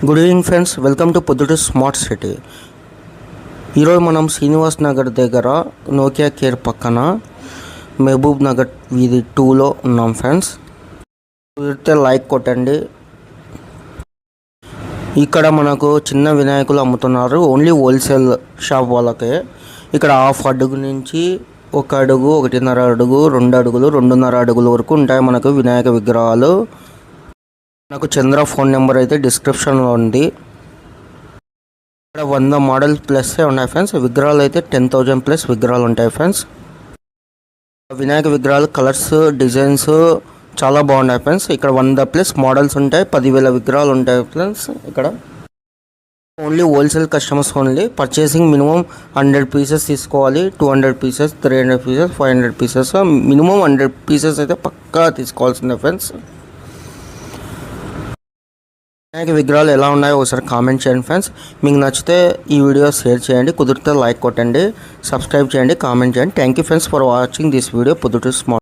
Good evening friends, welcome to Proddatur smart city. ఈరోజు మనం శ్రీనివాస్ నగర్ దగ్గర నోకియా కేర్ పక్కన మహబూబ్ నగర్ వీధి 2లో ఉన్నాం ఫ్రెండ్స్. కుదిరితే లైక్ కొట్టండి. ఇక్కడ మనకు చిన్న వినాయకులు అమ్ముతున్నారు, ఓన్లీ హోల్సేల్ షాప్ వాళ్ళకే. ఇక్కడ హాఫ్ అడుగు నుంచి 1 అడుగు, 1.5 అడుగు, 2 అడుగులు, 2.5 అడుగుల వరకు ఉంటాయి మనకు వినాయక విగ్రహాలు. నాకు చంద్ర ఫోన్ నెంబర్ అయితే డిస్క్రిప్షన్లో ఉంది. ఇక్కడ 100 మోడల్స్ ప్లస్ ఉన్నాయి ఫ్రెండ్స్. విగ్రహాలు అయితే 10,000 ప్లస్ విగ్రహాలు ఉంటాయి ఫ్రెండ్స్. వినాయక విగ్రహాలు కలర్స్, డిజైన్స్ చాలా బాగున్నాయి ఫ్రెండ్స్. ఇక్కడ 100 ప్లస్ మోడల్స్ ఉంటాయి, 10,000 విగ్రహాలు ఉంటాయి ఫ్రెండ్స్. ఇక్కడ only wholesale customers only. Purchasing minimum 100 pieces తీసుకోవాలి. 200 pieces, 300 pieces, 500 pieces, minimum 100 pieces అయితే పక్కా తీసుకోవాల్సిందే ఫ్రెండ్స్. వినాయక విగ్రహాలు ఎలా ఉన్నాయో ఒకసారి కామెంట్ చేయండి ఫ్రెండ్స్. మీకు నచ్చితే ఈ వీడియో షేర్ చేయండి, కుదిరితే లైక్ కొట్టండి, సబ్స్క్రైబ్ చేయండి, కామెంట్ చేయండి. Thank you friends for watching this video Proddatur smart.